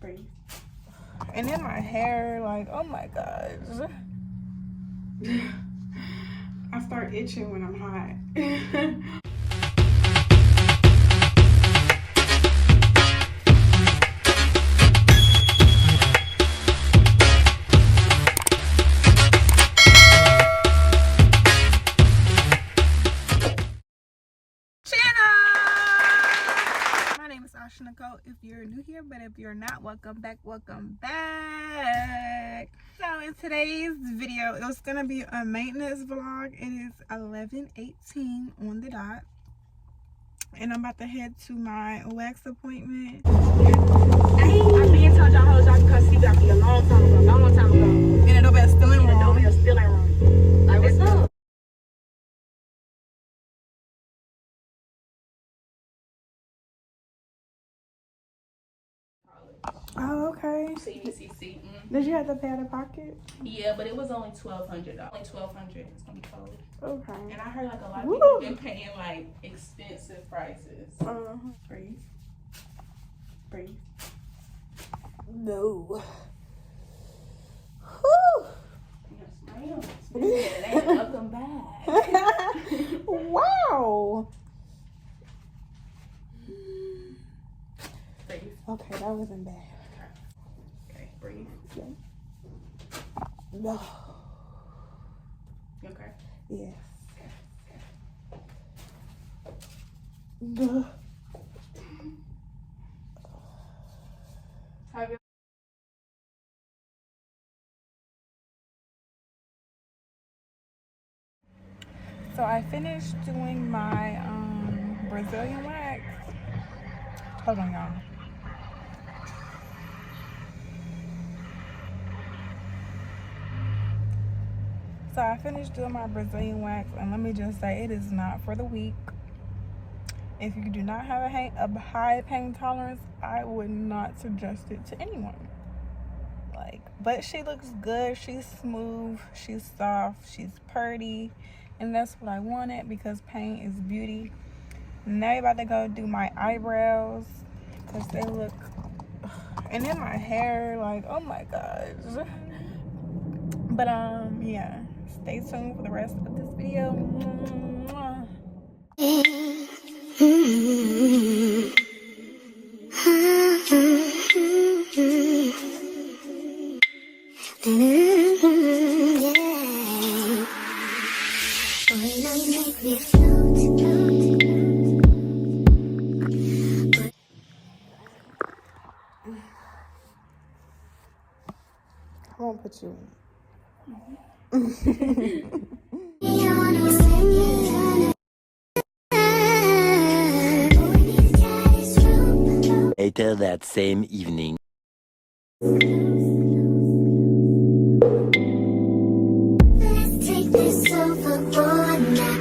Breathe. And then my hair, like, oh my gosh. I start itching when I'm hot. Thenicolevon. If you're new here, but if you're not, welcome back. So in today's video, it was gonna be a maintenance vlog. It is 11:18 on the dot, and I'm about to head to my wax appointment. I been told y'all hoes y'all can come see me a long time ago. And the doorbell's still in wrong. Like, what's up? Oh, okay. CVCC. Did you have to pay out of pocket? Yeah, but it was only $1,200. Only $1,200. It's gonna be cold. Okay. And I heard like a lot of people been paying like expensive prices. Breathe. Breathe. No. Yes, ma'am. Welcome back. Wow. Breathe. Okay, that wasn't bad. Okay, breathe. Yeah. No. You okay? Yes. No. Have you? So I finished doing my Brazilian wax. Hold on, y'all. So I finished doing my Brazilian wax, and let me just say, it is not for the weak. If you do not have a high pain tolerance, I would not suggest it to anyone. Like, but she looks good. She's smooth. She's soft. She's pretty, and that's what I wanted because pain is beauty. Now I'm about to go do my eyebrows because they look. And then my hair, like, oh my gosh. But yeah. Stay tuned for the rest of this video. I won't put you in. Later that same evening. Let's take this overboard now.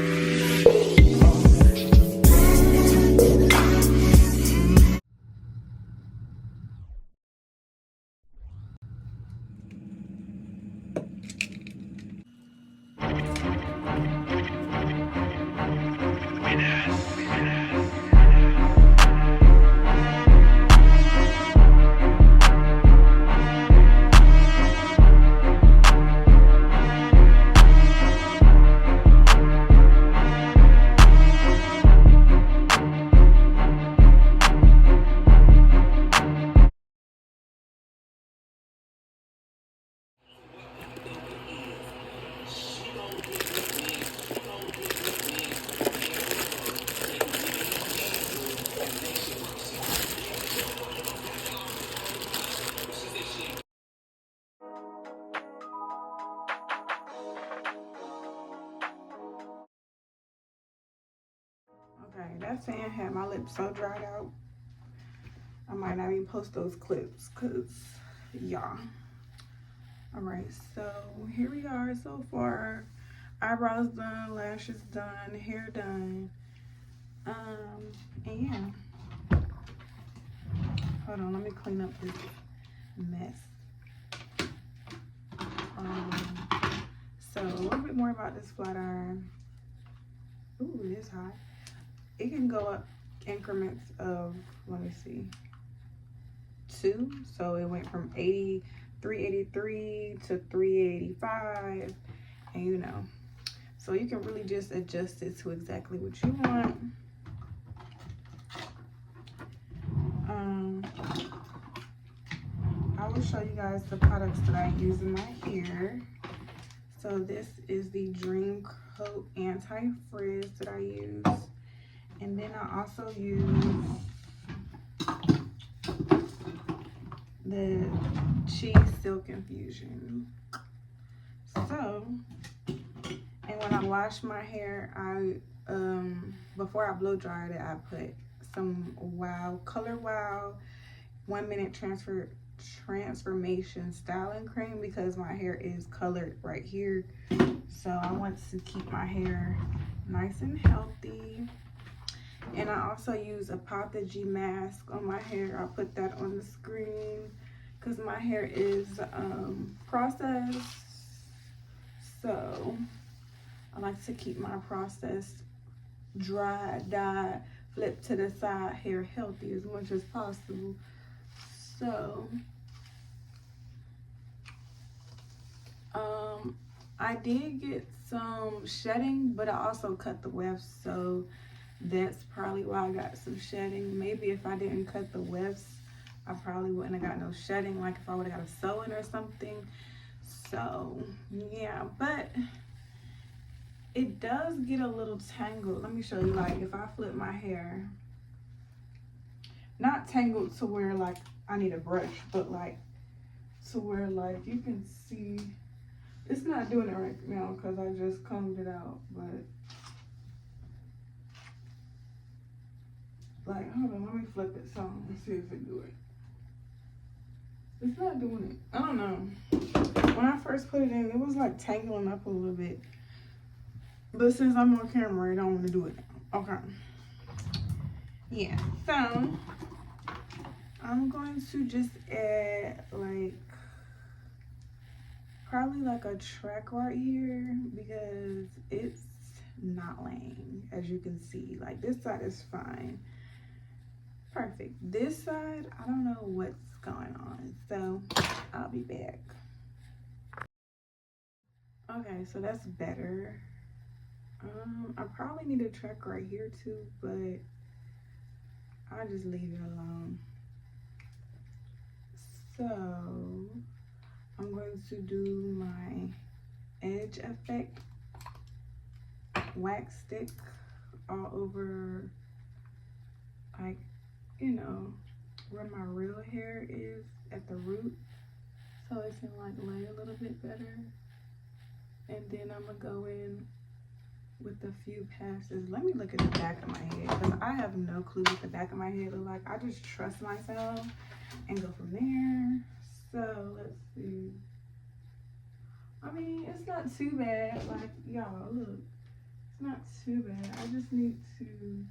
Okay, that fan had my lips so dried out. I might not even post those clips because, yeah. Alright, so here we are so far. Eyebrows done, lashes done, hair done. And yeah. Hold on, let me clean up this mess. So a little bit more about this flat iron. Ooh, it is hot. It can go up increments of, let me see, too. So it went from 383 to 385, and you know, so you can really just adjust it to exactly what you want. I will show you guys the products that I use in my hair. So this is the Dream Coat Anti-Frizz that I use. And then I also use the Cheese Silk Infusion. So, and when I wash my hair, before I blow dried it, I put some Color Wow 1 minute transformation styling cream, because my hair is colored right here. So I want to keep my hair nice and healthy. And I also use a Apothagy mask on my hair. I'll put that on the screen because my hair is processed. So I like to keep my processed, dry, dyed, flip to the side hair healthy as much as possible. So I did get some shedding, but I also cut the wefts, so that's probably why I got some shedding. Maybe if I didn't cut the wefts, I probably wouldn't have got no shedding, like if I would have got a sew-in or something. So yeah, but it does get a little tangled. Let me show you, like if I flip my hair, not tangled to where like I need a brush, but like to where like you can see. It's not doing it right now because I just combed it out, but like, hold on, let me flip it some and see if it do it. It's not doing it. I don't know. When I first put it in, it was like tangling up a little bit. But since I'm on camera, I don't want to do it now. Okay. Yeah, so I'm going to just add like probably like a track right here because it's not laying, as you can see. Like this side is fine. Perfect. This side, I don't know what's going on, so I'll be back. Okay, so that's better. I probably need a track right here too, but I'll just leave it alone. So I'm going to do my edge effect wax stick all over, like, you know, where my real hair is at the root, so it can like lay a little bit better. And then I'm gonna go in with a few passes. Let me look at the back of my head because I have no clue what the back of my head look like. I just trust myself and go from there. So let's see. I mean, it's not too bad. Like, y'all, look, it's not too bad. I just need to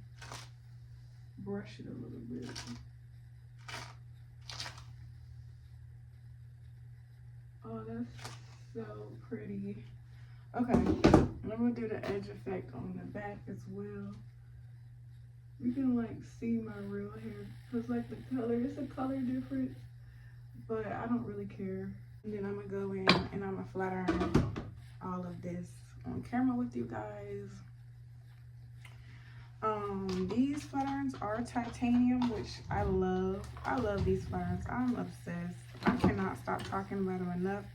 brush it a little bit. Oh, that's so pretty. Okay, I'm gonna do the edge effect on the back as well. You can like see my real hair because like the color, it's a color difference, but I don't really care. And then I'm gonna go in and I'm gonna flat iron all of this on camera with you guys. These flat irons are titanium, which I love. I love these flat irons. I'm obsessed. I cannot stop talking about them enough.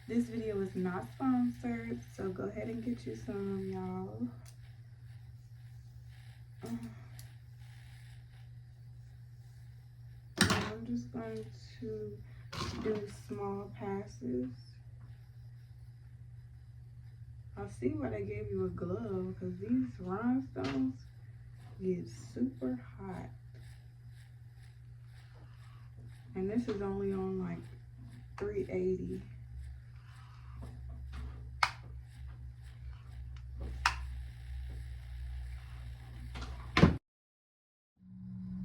This video is not sponsored, so go ahead and get you some, y'all. I'm just going to do small passes. I see why they gave you a glove, because these rhinestones get super hot. And this is only on like 380.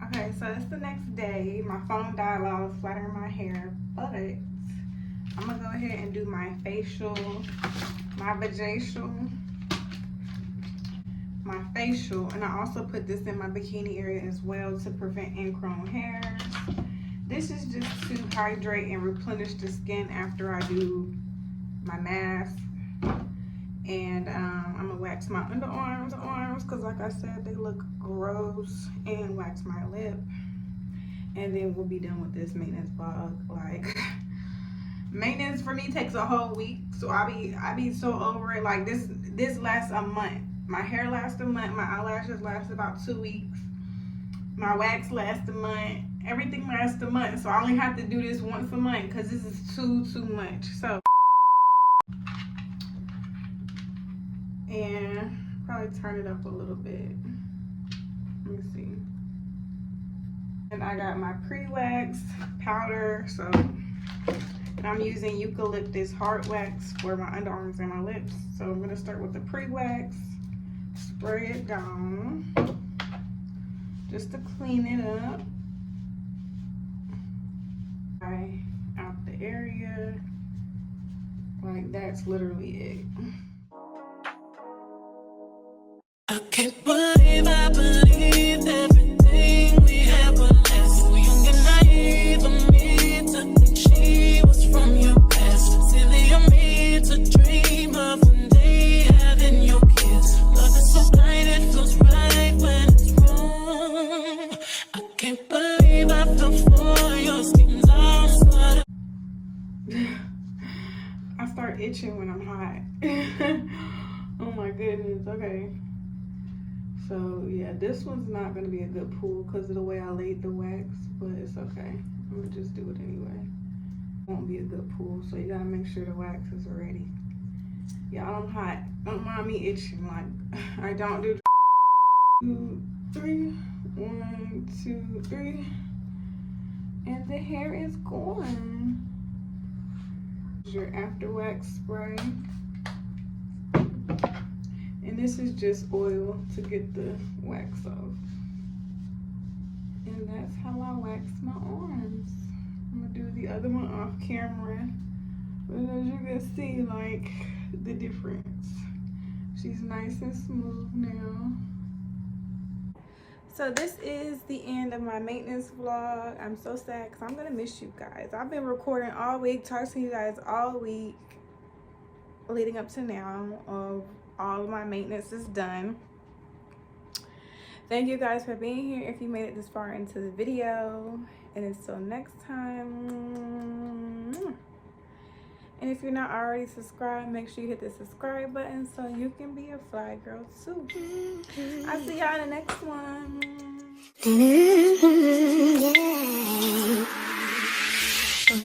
Okay, so it's the next day. My phone died while I was flattering my hair, but I'm gonna go ahead and do my facial, my facial, and I also put this in my bikini area as well to prevent ingrown hairs. This is just to hydrate and replenish the skin after I do my mask. And I'm gonna wax my underarms, arms, because like I said, they look gross, and wax my lip. And then we'll be done with this maintenance vlog. Like, maintenance for me takes a whole week, so I be so over it. Like this lasts a month. My hair lasts a month, my eyelashes last about 2 weeks, my wax lasts a month, everything lasts a month. So I only have to do this once a month because this is too much. So, and probably turn it up a little bit. Let me see. And I got my pre-wax powder, so I'm using eucalyptus hard wax for my underarms and my lips. So I'm gonna start with the pre-wax, spray it down just to clean it up. Dry out the area. Like, that's literally it. I can't believe I believed everything we had was less. So young and naive of me to think she was from your past. Silly of me to dream of one day having your kiss. Love is so blind, it feels right when it's wrong. I can't believe I fell for your schemes. I'm smart. I start itching when I'm hot. Oh my goodness. Okay. So yeah, this one's not gonna be a good pull because of the way I laid the wax, but it's okay. I'm gonna just do it anyway. Won't be a good pull, so you gotta make sure the wax is ready. Y'all, I'm hot. Don't mind me itching. Like, I don't do 2, 3. 1, 2, 3. And the hair is gone. Your after wax spray. And this is just oil to get the wax off. And that's how I wax my arms. I'm gonna do the other one off camera. But as you can see, like, the difference. She's nice and smooth now. So this is the end of my maintenance vlog. I'm so sad because I'm gonna miss you guys. I've been recording all week, talking to you guys all week leading up to now. All of my maintenance is done. Thank you guys for being here if you made it this far into the video. And until next time. And if you're not already subscribed, make sure you hit the subscribe button so you can be a fly girl too. I'll see y'all in the next one. Yeah.